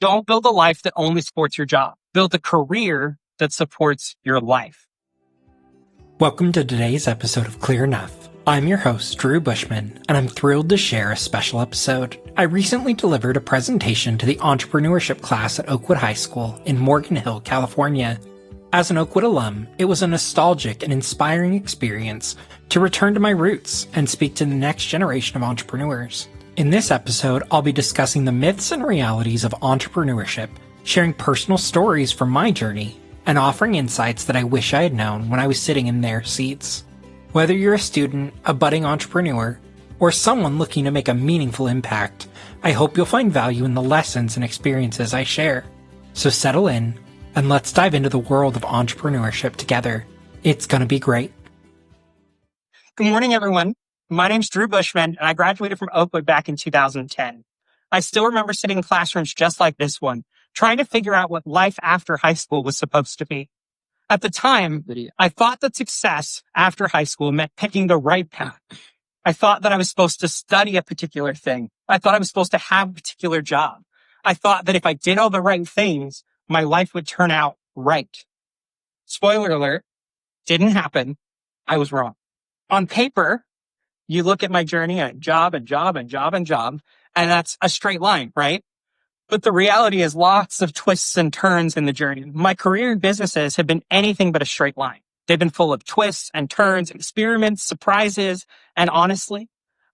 Don't build a life that only supports your job. Build a career that supports your life. Welcome to today's episode of Clear Enough. I'm your host, Drew Bushman, and I'm thrilled to share a special episode. I recently delivered a presentation to the entrepreneurship class at Oakwood High School in Morgan Hill, California. As an Oakwood alum, it was a nostalgic and inspiring experience to return to my roots and speak to the next generation of entrepreneurs. In this episode, I'll be discussing the myths and realities of entrepreneurship, sharing personal stories from my journey, and offering insights that I wish I had known when I was sitting in their seats. Whether you're a student, a budding entrepreneur, or someone looking to make a meaningful impact, I hope you'll find value in the lessons and experiences I share. So settle in, and let's dive into the world of entrepreneurship together. It's going to be great. Good morning, everyone. My name's Drew Bushman, and I graduated from Oakwood back in 2010. I still remember sitting in classrooms just like this one, trying to figure out what life after high school was supposed to be. At the time, I thought that success after high school meant picking the right path. I thought that I was supposed to study a particular thing. I thought I was supposed to have a particular job. I thought that if I did all the right things, my life would turn out right. Spoiler alert, didn't happen. I was wrong. On paper, you look at my journey at job, and that's a straight line, right? But the reality is lots of twists and turns in the journey. My career and businesses have been anything but a straight line. They've been full of twists and turns, experiments, surprises, and honestly,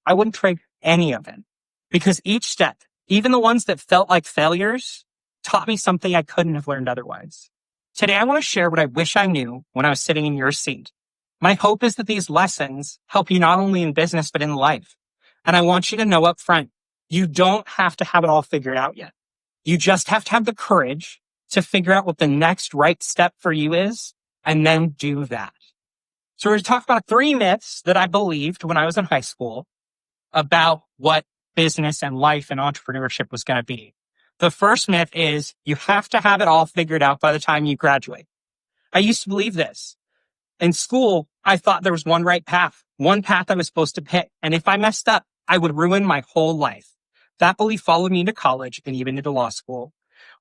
I wouldn't trade any of it because each step, even the ones that felt like failures, taught me something I couldn't have learned otherwise. Today, I want to share what I wish I knew when I was sitting in your seat. My hope is that these lessons help you not only in business, but in life. And I want you to know up front, you don't have to have it all figured out yet. You just have to have the courage to figure out what the next right step for you is, and then do that. So we're going to talk about 3 myths that I believed when I was in high school about what business and life and entrepreneurship was going to be. The first myth is you have to have it all figured out by the time you graduate. I used to believe this. In school, I thought there was one right path, one path I was supposed to pick. And if I messed up, I would ruin my whole life. That belief followed me into college and even into law school.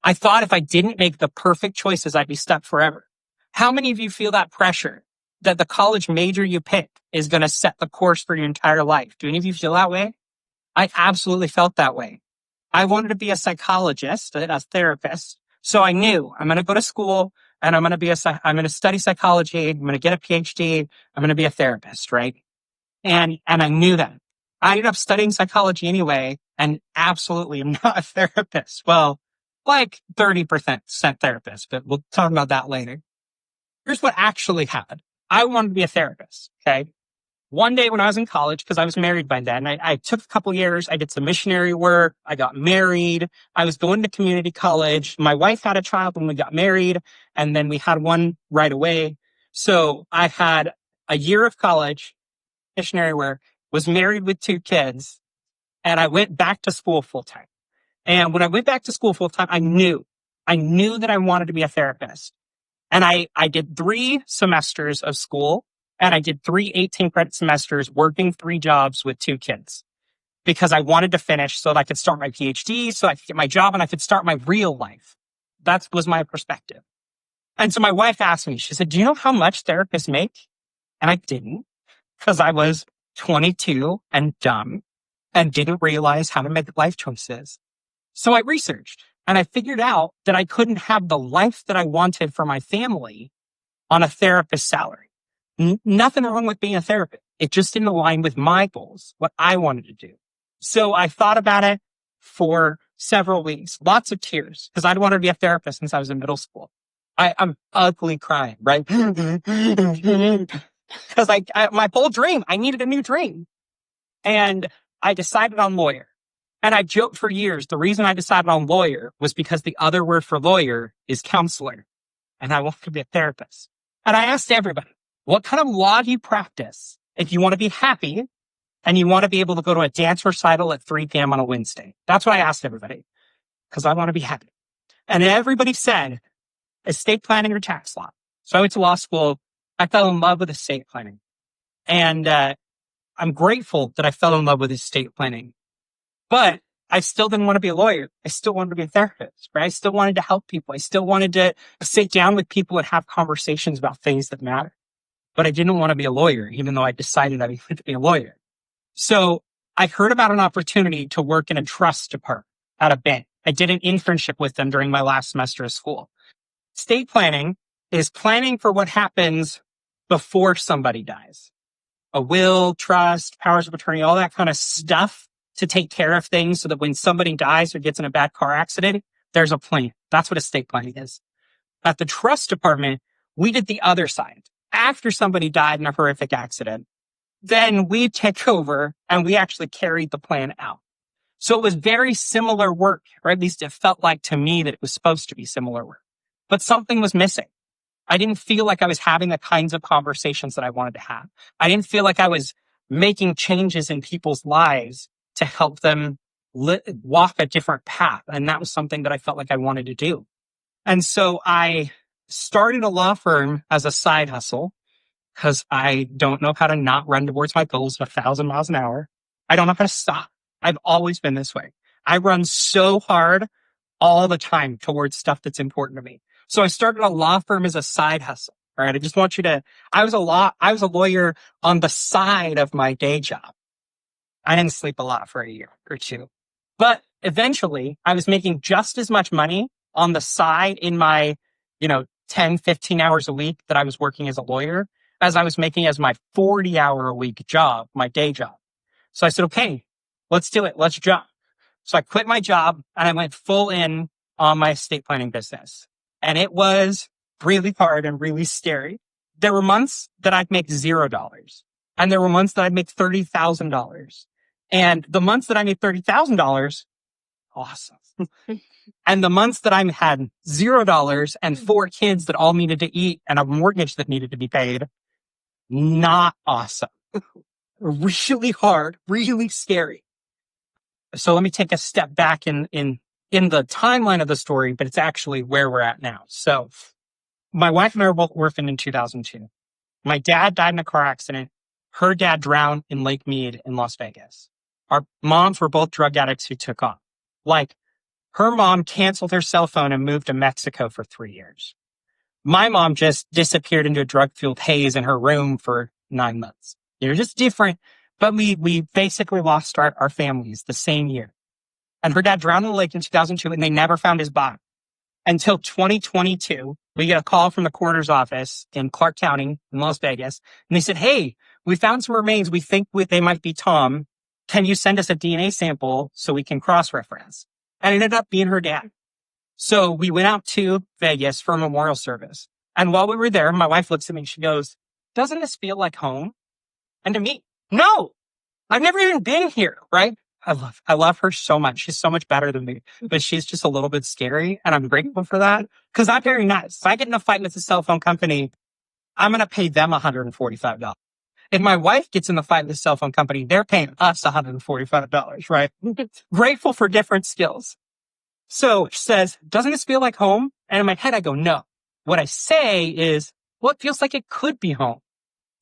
I thought if I didn't make the perfect choices, I'd be stuck forever. How many of you feel that pressure that the college major you pick is going to set the course for your entire life? Do any of you feel that way? I absolutely felt that way. I wanted to be a psychologist, a therapist. So I knew I'm going to go to school and I'm going to study psychology. I'm going to get a PhD. I'm going to be a therapist, right? And I knew that. I ended up studying psychology anyway, and absolutely am not a therapist. Well, like 30% therapist, but we'll talk about that later. Here's what actually happened. I wanted to be a therapist, okay? One day when I was in college, because I was married by then, I took a couple years, I did some missionary work, I got married, I was going to community college. My wife had a child when we got married, and then we had one right away. So I had a year of college, missionary work, was married with 2 kids, and I went back to school full time. And when I went back to school full time, I knew that I wanted to be a therapist. And I did 3 semesters of school, and I did 3 18-credit semesters working 3 jobs with 2 kids because I wanted to finish so that I could start my PhD, so I could get my job and I could start my real life. That was my perspective. And so my wife asked me, she said, do you know how much therapists make? And I didn't, because I was 22 and dumb and didn't realize how to make life choices. So I researched and I figured out that I couldn't have the life that I wanted for my family on a therapist salary. Nothing wrong with being a therapist. It just didn't align with my goals, what I wanted to do. So I thought about it for several weeks, lots of tears, because I'd wanted to be a therapist since I was in middle school. I'm ugly crying, right? Because my whole dream, I needed a new dream. And I decided on lawyer. And I joked for years, the reason I decided on lawyer was because the other word for lawyer is counselor. And I wanted to be a therapist. And I asked everybody, what kind of law do you practice if you want to be happy and you want to be able to go to a dance recital at 3 p.m. on a Wednesday? That's what I asked everybody, because I want to be happy. And everybody said estate planning or tax law. So I went to law school. I fell in love with estate planning. And I'm grateful that I fell in love with estate planning. But I still didn't want to be a lawyer. I still wanted to be a therapist, right? I still wanted to help people. I still wanted to sit down with people and have conversations about things that matter. But I didn't want to be a lawyer, even though I decided I wanted to be a lawyer. So I heard about an opportunity to work in a trust department at a bank. I did an internship with them during my last semester of school. Estate planning is planning for what happens before somebody dies. A will, trust, powers of attorney, all that kind of stuff to take care of things so that when somebody dies or gets in a bad car accident, there's a plan. That's what estate planning is. At the trust department, we did the other side. After somebody died in a horrific accident, then we take over and we actually carried the plan out. So it was very similar work, or at least it felt like to me that it was supposed to be similar work. But something was missing. I didn't feel like I was having the kinds of conversations that I wanted to have. I didn't feel like I was making changes in people's lives to help them walk a different path. And that was something that I felt like I wanted to do. And so I started a law firm as a side hustle because I don't know how to not run towards my goals at 1,000 miles an hour. I don't know how to stop. I've always been this way. I run so hard all the time towards stuff that's important to me. So I started a law firm as a side hustle. All right. I just want you to, I was a lawyer on the side of my day job. I didn't sleep a lot for a year or two, but eventually I was making just as much money on the side in my, 10, 15 hours a week that I was working as a lawyer as I was making as my 40-hour-a-week job, my day job. So I said, okay, let's do it. Let's jump. So I quit my job and I went full in on my estate planning business. And it was really hard and really scary. There were months that I'd make $0. And there were months that I'd make $30,000. And the months that I made $30,000, awesome. And the months that I had $0 and 4 kids that all needed to eat and a mortgage that needed to be paid, not awesome. Really hard, really scary. So let me take a step back in the timeline of the story, but it's actually where we're at now. So my wife and I were both orphaned in 2002. My dad died in a car accident. Her dad drowned in Lake Mead in Las Vegas. Our moms were both drug addicts who took off. Like, her mom canceled her cell phone and moved to Mexico for 3 years. My mom just disappeared into a drug-fueled haze in her room for 9 months. They're just different, but we basically lost our families the same year. And her dad drowned in the lake in 2002, and they never found his body. Until 2022, we get a call from the coroner's office in Clark County in Las Vegas, and they said, hey, we found some remains. We think they might be Tom. Can you send us a DNA sample so we can cross-reference? And it ended up being her dad. So we went out to Vegas for a memorial service. And while we were there, my wife looks at me and she goes, doesn't this feel like home? And to me, no, I've never even been here, right? I love her so much. She's so much better than me, but she's just a little bit scary. And I'm grateful for that because I'm very nice. If I get in a fight with a cell phone company, I'm going to pay them $145. If my wife gets in the fight with the cell phone company, they're paying us $145, right? Grateful for different skills. So she says, doesn't this feel like home? And in my head, I go, no. What I say is, well, it feels like it could be home.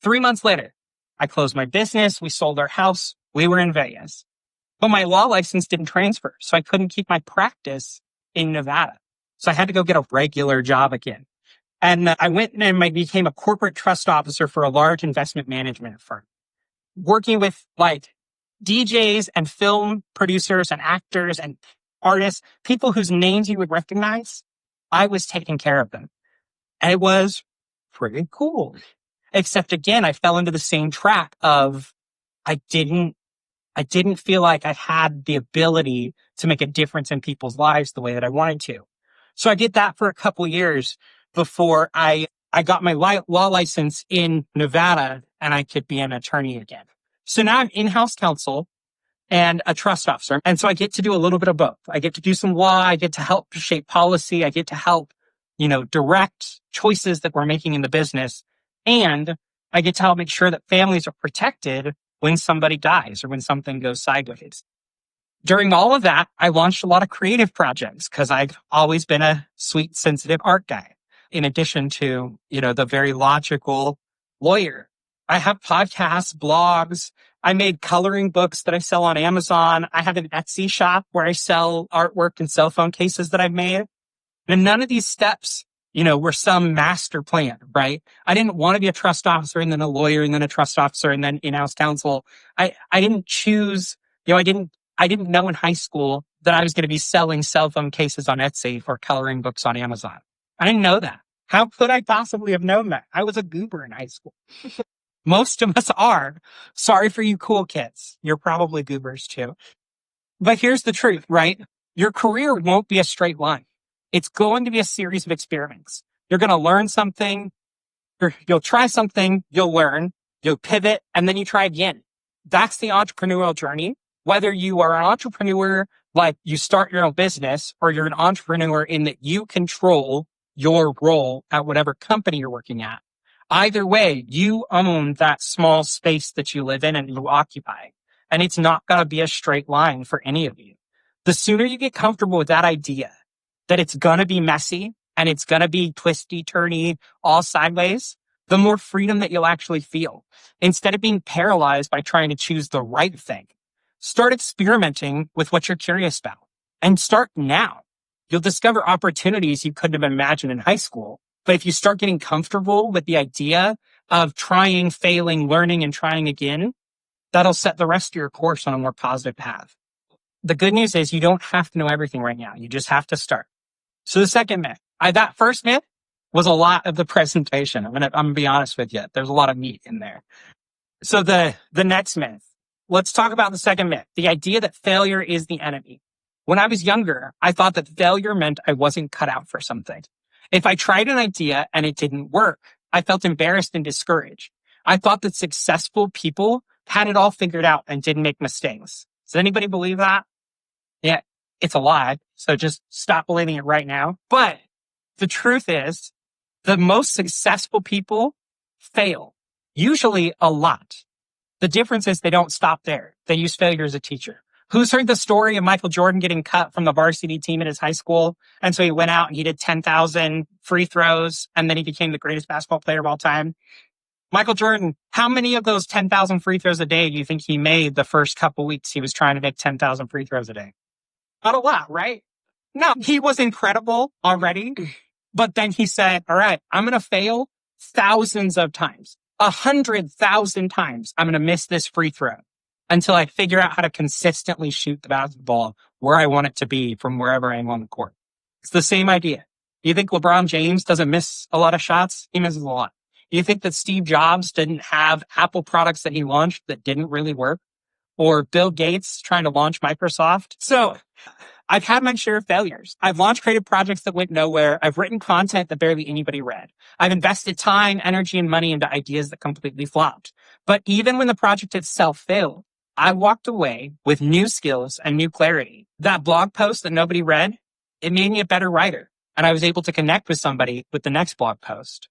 3 months later, I closed my business. We sold our house. We were in Vegas. But my law license didn't transfer, so I couldn't keep my practice in Nevada. So I had to go get a regular job again. And I went and I became a corporate trust officer for a large investment management firm, working with like DJs and film producers and actors and artists, people whose names you would recognize. I was taking care of them. And it was pretty cool. Except again, I fell into the same trap of I didn't feel like I had the ability to make a difference in people's lives the way that I wanted to. So I did that for a couple years before I got my law license in Nevada and I could be an attorney again. So now I'm in-house counsel and a trust officer. And so I get to do a little bit of both. I get to do some law. I get to help shape policy. I get to help, direct choices that we're making in the business. And I get to help make sure that families are protected when somebody dies or when something goes sideways. During all of that, I launched a lot of creative projects because I've always been a sweet, sensitive art guy. In addition to, the very logical lawyer. I have podcasts, blogs, I made coloring books that I sell on Amazon. I have an Etsy shop where I sell artwork and cell phone cases that I've made. And none of these steps, were some master plan, right? I didn't want to be a trust officer and then a lawyer and then a trust officer and then in-house counsel. I didn't choose, I didn't know in high school that I was going to be selling cell phone cases on Etsy or coloring books on Amazon. I didn't know that. How could I possibly have known that? I was a goober in high school. Most of us are. Sorry for you cool kids. You're probably goobers too. But here's the truth, right? Your career won't be a straight line. It's going to be a series of experiments. You're going to learn something. You'll try something. You'll learn. You'll pivot. And then you try again. That's the entrepreneurial journey. Whether you are an entrepreneur, like you start your own business, or you're an entrepreneur in that you control your role at whatever company you're working at. Either way, you own that small space that you live in and you occupy. And it's not going to be a straight line for any of you. The sooner you get comfortable with that idea, that it's going to be messy and it's going to be twisty, turny, all sideways, the more freedom that you'll actually feel. Instead of being paralyzed by trying to choose the right thing, start experimenting with what you're curious about and start now. You'll discover opportunities you couldn't have imagined in high school. But if you start getting comfortable with the idea of trying, failing, learning, and trying again, that'll set the rest of your course on a more positive path. The good news is you don't have to know everything right now. You just have to start. So the second myth, that first myth was a lot of the presentation. I'm gonna be honest with you. There's a lot of meat in there. So the next myth, let's talk about the second myth, the idea that failure is the enemy. When I was younger, I thought that failure meant I wasn't cut out for something. If I tried an idea and it didn't work, I felt embarrassed and discouraged. I thought that successful people had it all figured out and didn't make mistakes. Does anybody believe that? Yeah, it's a lie. So just stop believing it right now. But the truth is, the most successful people fail, usually a lot. The difference is they don't stop there. They use failure as a teacher. Who's heard the story of Michael Jordan getting cut from the varsity team in his high school? And so he went out and he did 10,000 free throws, and then he became the greatest basketball player of all time. Michael Jordan, how many of those 10,000 free throws a day do you think he made the first couple weeks he was trying to make 10,000 free throws a day? Not a lot, right? No, he was incredible already. But then he said, all right, I'm going to fail thousands of times, 100,000 times. I'm going to miss this free throw until I figure out how to consistently shoot the basketball where I want it to be from wherever I am on the court. It's the same idea. You think LeBron James doesn't miss a lot of shots? He misses a lot. You think that Steve Jobs didn't have Apple products that he launched that didn't really work? Or Bill Gates trying to launch Microsoft? So I've had my share of failures. I've launched creative projects that went nowhere. I've written content that barely anybody read. I've invested time, energy, and money into ideas that completely flopped. But even when the project itself failed, I walked away with new skills and new clarity. That blog post that nobody read, it made me a better writer. And I was able to connect with somebody with the next blog post.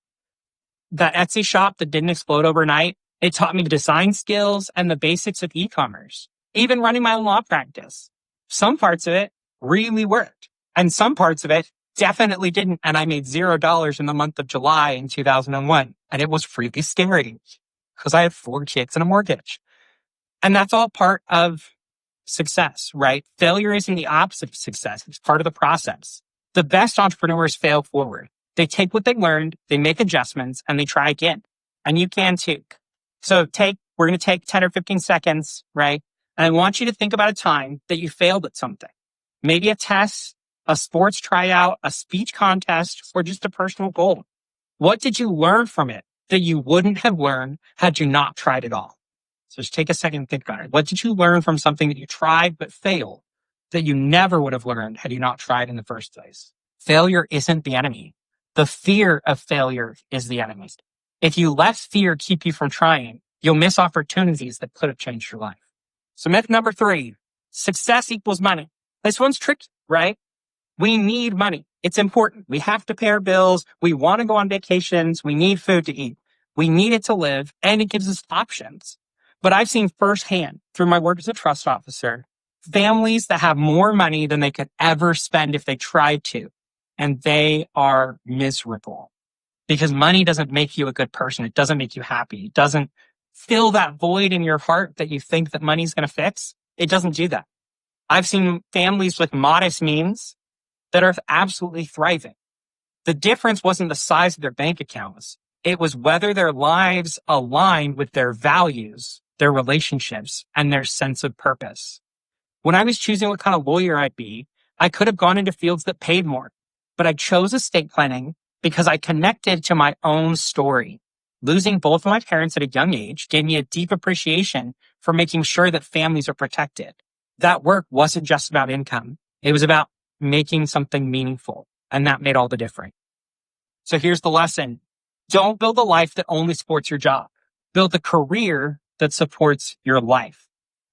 That Etsy shop that didn't explode overnight, it taught me the design skills and the basics of e-commerce. Even running my own law practice. Some parts of it really worked. And some parts of it definitely didn't. And I made $0 in the month of July in 2001. And it was really scary because I had 4 kids and a mortgage. And that's all part of success, right? Failure isn't the opposite of success. It's part of the process. The best entrepreneurs fail forward. They take what they learned, they make adjustments, and they try again. And you can too. So we're going to take 10 or 15 seconds, right? And I want you to think about a time that you failed at something. Maybe a test, a sports tryout, a speech contest, or just a personal goal. What did you learn from it that you wouldn't have learned had you not tried it all? So just take a second and think about it. What did you learn from something that you tried but failed that you never would have learned had you not tried in the first place? Failure isn't the enemy. The fear of failure is the enemy. If you let fear keep you from trying, you'll miss opportunities that could have changed your life. So myth number 3, success equals money. This one's tricky, right? We need money. It's important. We have to pay our bills. We want to go on vacations. We need food to eat. We need it to live, and it gives us options. But I've seen firsthand through my work as a trust officer, families that have more money than they could ever spend if they tried to, and they are miserable because money doesn't make you a good person. It doesn't make you happy. It doesn't fill that void in your heart that you think that money's going to fix. It doesn't do that. I've seen families with modest means that are absolutely thriving. The difference wasn't the size of their bank accounts. It was whether their lives aligned with their values, their relationships, and their sense of purpose. When I was choosing what kind of lawyer I'd be, I could have gone into fields that paid more, but I chose estate planning because I connected to my own story. Losing both of my parents at a young age gave me a deep appreciation for making sure that families are protected. That work wasn't just about income. It was about making something meaningful, and that made all the difference. So here's the lesson. Don't build a life that only supports your job. Build a career that supports your life.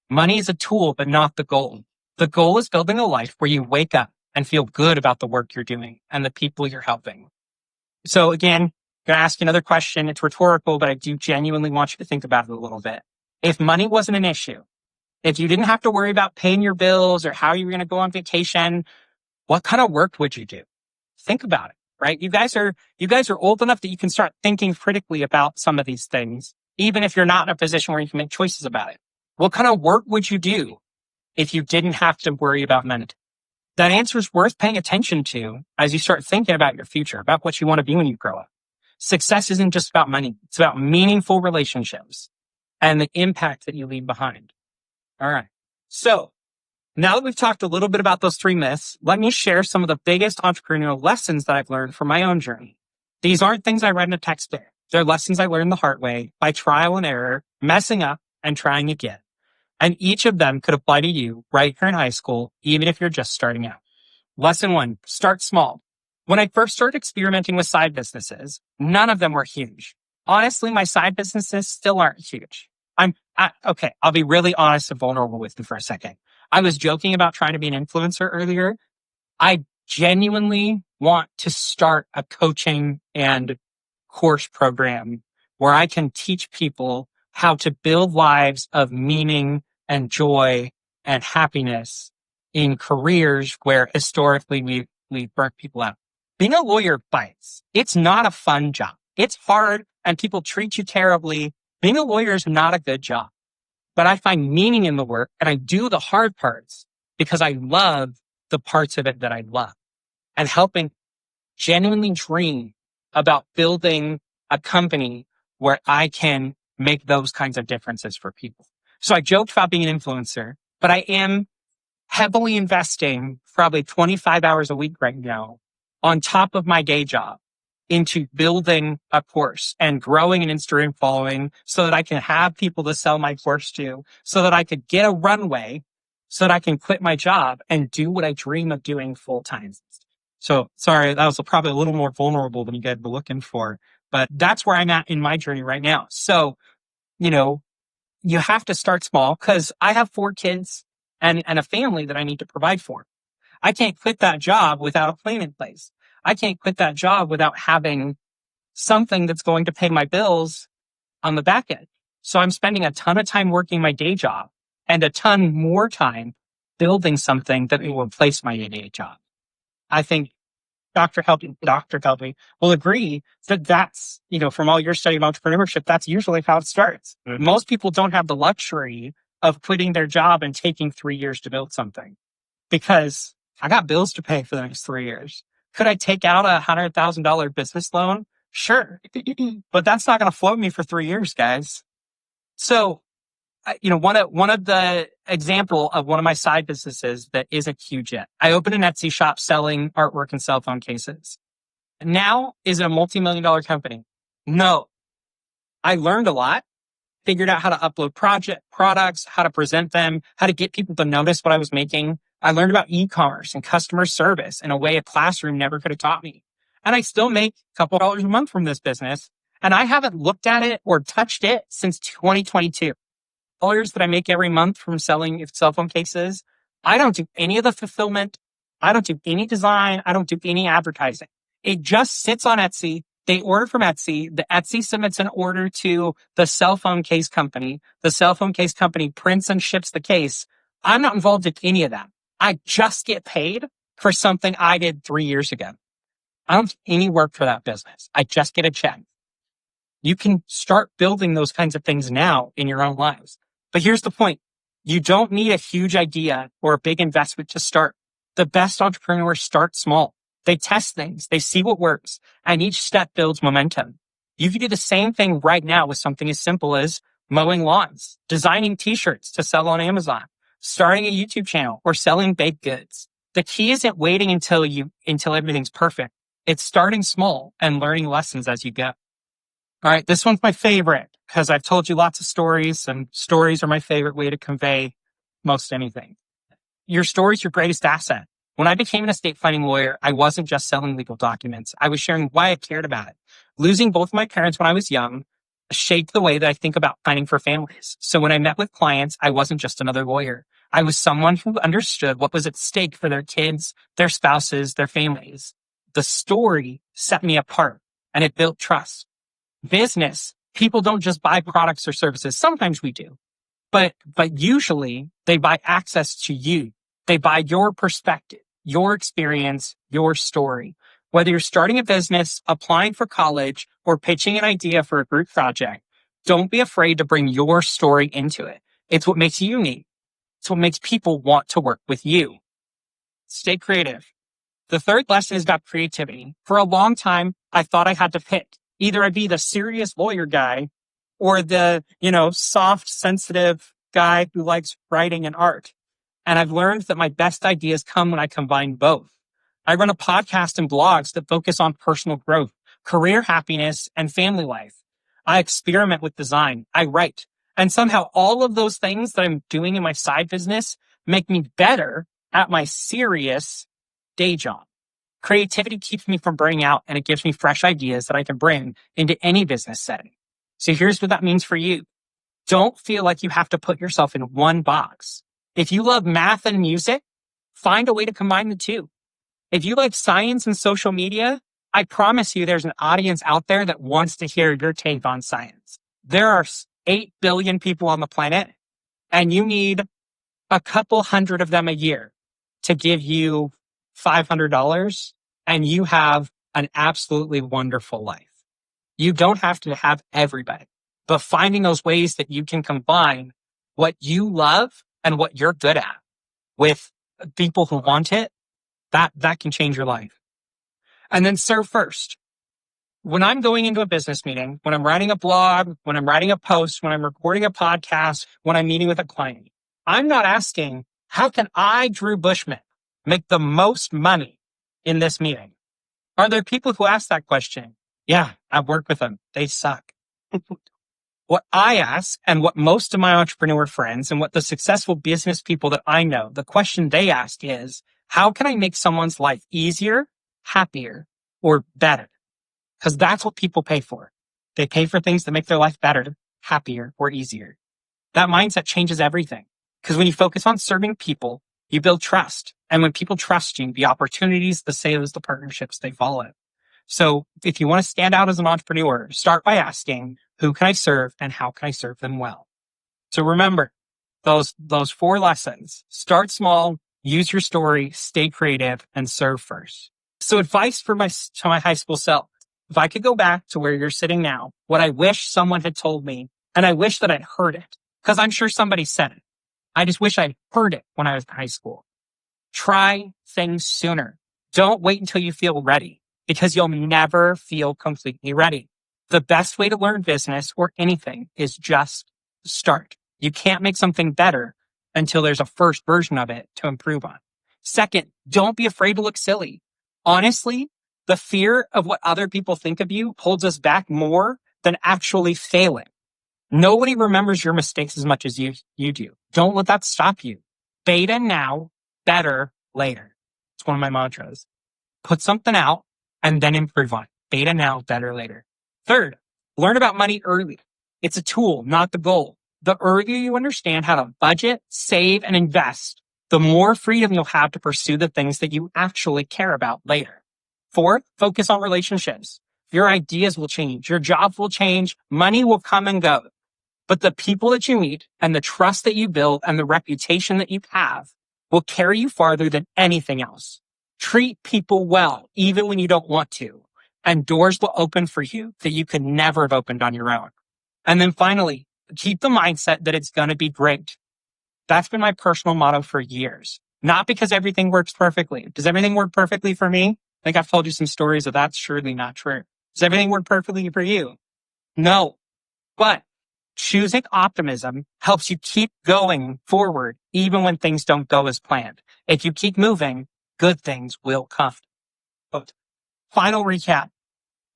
Money is a tool, but not the goal. The goal is building a life where you wake up and feel good about the work you're doing and the people you're helping. So again, I'm going to ask you another question. It's rhetorical, but I do genuinely want you to think about it a little bit. If money wasn't an issue, if you didn't have to worry about paying your bills or how you were going to go on vacation, what kind of work would you do? Think about it, right? You guys are old enough that you can start thinking critically about some of these things, even if you're not in a position where you can make choices about it. What kind of work would you do if you didn't have to worry about money? That answer is worth paying attention to as you start thinking about your future, about what you want to be when you grow up. Success isn't just about money. It's about meaningful relationships and the impact that you leave behind. All right. So now that we've talked a little bit about those three myths, let me share some of the biggest entrepreneurial lessons that I've learned from my own journey. These aren't things I read in a textbook. They're lessons I learned the hard way by trial and error, messing up and trying again. And each of them could apply to you right here in high school, even if you're just starting out. Lesson 1, start small. When I first started experimenting with side businesses, none of them were huge. Honestly, my side businesses still aren't huge. Okay, I'll be really honest and vulnerable with you for a second. I was joking about trying to be an influencer earlier. I genuinely want to start a coaching and course program where I can teach people how to build lives of meaning and joy and happiness in careers where historically we've burnt people out. Being a lawyer bites. It's not a fun job. It's hard and people treat you terribly. Being a lawyer is not a good job, but I find meaning in the work and I do the hard parts because I love the parts of it that I love, and helping genuinely dream about building a company where I can make those kinds of differences for people. So I joked about being an influencer, but I am heavily investing probably 25 hours a week right now on top of my day job into building a course and growing an Instagram following so that I can have people to sell my course to, so that I could get a runway, so that I can quit my job and do what I dream of doing full time. So sorry, that was probably a little more vulnerable than you guys were looking for, but that's where I'm at in my journey right now. So, you have to start small because I have 4 kids and a family that I need to provide for. I can't quit that job without a plan in place. I can't quit that job without having something that's going to pay my bills on the back end. So I'm spending a ton of time working my day job and a ton more time building something that will replace my day job. I think Dr. Helpy will agree that that's, from all your study of entrepreneurship, that's usually how it starts. Mm-hmm. Most people don't have the luxury of quitting their job and taking 3 years to build something because I got bills to pay for the next 3 years. Could I take out a $100,000 business loan? Sure. But that's not going to float me for 3 years, guys. So, one of the example of one of my side businesses that isn't huge yet. I opened an Etsy shop selling artwork and cell phone cases. Now, is it a multi-million-dollar company? No. I learned a lot, figured out how to upload products, how to present them, how to get people to notice what I was making. I learned about e-commerce and customer service in a way a classroom never could have taught me. And I still make a couple dollars a month from this business. And I haven't looked at it or touched it since 2022. Dollars that I make every month from selling cell phone cases, I don't do any of the fulfillment. I don't do any design. I don't do any advertising. It just sits on Etsy. They order from Etsy. The Etsy submits an order to the cell phone case company. The cell phone case company prints and ships the case. I'm not involved in any of that. I just get paid for something I did 3 years ago. I don't do any work for that business. I just get a check. You can start building those kinds of things now in your own lives. But here's the point. You don't need a huge idea or a big investment to start. The best entrepreneurs start small. They test things, they see what works, and each step builds momentum. You can do the same thing right now with something as simple as mowing lawns, designing t-shirts to sell on Amazon, starting a YouTube channel, or selling baked goods. The key isn't waiting until everything's perfect. It's starting small and learning lessons as you go. All right, this one's my favorite because I've told you lots of stories, and stories are my favorite way to convey most anything. Your story is your greatest asset. When I became an estate planning lawyer, I wasn't just selling legal documents. I was sharing why I cared about it. Losing both my parents when I was young shaped the way that I think about planning for families. So when I met with clients, I wasn't just another lawyer. I was someone who understood what was at stake for their kids, their spouses, their families. The story set me apart, and it built trust. Business, people don't just buy products or services. Sometimes we do, but usually they buy access to you. They buy your perspective, your experience, your story. Whether you're starting a business, applying for college, or pitching an idea for a group project, don't be afraid to bring your story into it. It's what makes you unique. It's what makes people want to work with you. Stay creative. The third lesson is about creativity. For a long time, I thought I had to pick. Either I'd be the serious lawyer guy or the, soft, sensitive guy who likes writing and art. And I've learned that my best ideas come when I combine both. I run a podcast and blogs that focus on personal growth, career happiness, and family life. I experiment with design. I write. And somehow all of those things that I'm doing in my side business make me better at my serious day job. Creativity keeps me from burning out, and it gives me fresh ideas that I can bring into any business setting. So here's what that means for you. Don't feel like you have to put yourself in one box. If you love math and music, find a way to combine the two. If you like science and social media, I promise you there's an audience out there that wants to hear your take on science. There are 8 billion people on the planet, and you need a couple hundred of them a year to give you $500, and you have an absolutely wonderful life. You don't have to have everybody, but finding those ways that you can combine what you love and what you're good at with people who want it, that can change your life. And then serve first. When I'm going into a business meeting, when I'm writing a blog, when I'm writing a post, when I'm recording a podcast, when I'm meeting with a client, I'm not asking, how can I, Drew Bushman, make the most money in this meeting? Are there people who ask that question? Yeah, I've worked with them. They suck. What I ask, and what most of my entrepreneur friends and what the successful business people that I know, the question they ask is, how can I make someone's life easier, happier, or better? Because that's what people pay for. They pay for things that make their life better, happier, or easier. That mindset changes everything. Because when you focus on serving people, you build trust. And when people trust you, the opportunities, the sales, the partnerships, they follow. So if you want to stand out as an entrepreneur, start by asking, who can I serve and how can I serve them well? So remember those 4 lessons. Start small, use your story, stay creative, and serve first. So advice to my high school self. If I could go back to where you're sitting now, what I wish someone had told me, and I wish that I'd heard it, because I'm sure somebody said it. I just wish I'd heard it when I was in high school. Try things sooner. Don't wait until you feel ready, because you'll never feel completely ready. The best way to learn business or anything is just start. You can't make something better until there's a first version of it to improve on. Second, don't be afraid to look silly. Honestly, the fear of what other people think of you holds us back more than actually failing. Nobody remembers your mistakes as much as you do. Don't let that stop you. Beta now, better later. It's one of my mantras. Put something out and then improve on it. Beta now, better later. Third, learn about money early. It's a tool, not the goal. The earlier you understand how to budget, save, and invest, the more freedom you'll have to pursue the things that you actually care about later. Fourth, focus on relationships. Your ideas will change. Your jobs will change. Money will come and go. But the people that you meet and the trust that you build and the reputation that you have will carry you farther than anything else. Treat people well, even when you don't want to. and doors will open for you that you could never have opened on your own. And then finally, keep the mindset that it's going to be great. That's been my personal motto for years. Not because everything works perfectly. Does everything work perfectly for me? I think I've told you some stories of that's surely not true. Does everything work perfectly for you? No. But choosing optimism helps you keep going forward even when things don't go as planned. If you keep moving, good things will come. But final recap.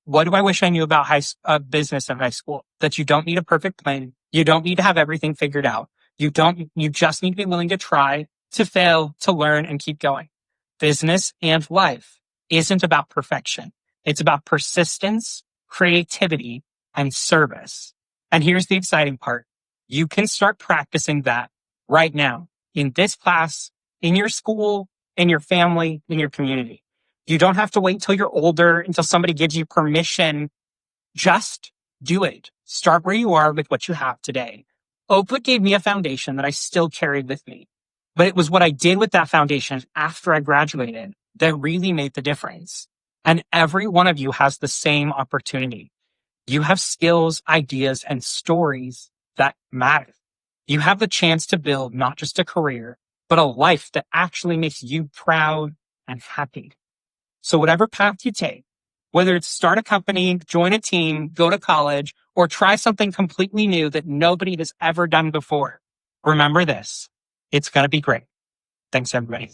What do I wish I knew about business in high school? That you don't need a perfect plan. You don't need to have everything figured out. You just need to be willing to try, to fail, to learn, and keep going. Business and life isn't about perfection. It's about persistence, creativity, and service. And here's the exciting part. You can start practicing that right now in this class, in your school, in your family, in your community. You don't have to wait until you're older, until somebody gives you permission. Just do it. Start where you are with what you have today. Oakwood gave me a foundation that I still carried with me. But it was what I did with that foundation after I graduated that really made the difference. And every one of you has the same opportunity. You have skills, ideas, and stories that matter. You have the chance to build not just a career, but a life that actually makes you proud and happy. So whatever path you take, whether it's start a company, join a team, go to college, or try something completely new that nobody has ever done before, remember this. It's going to be great. Thanks, everybody.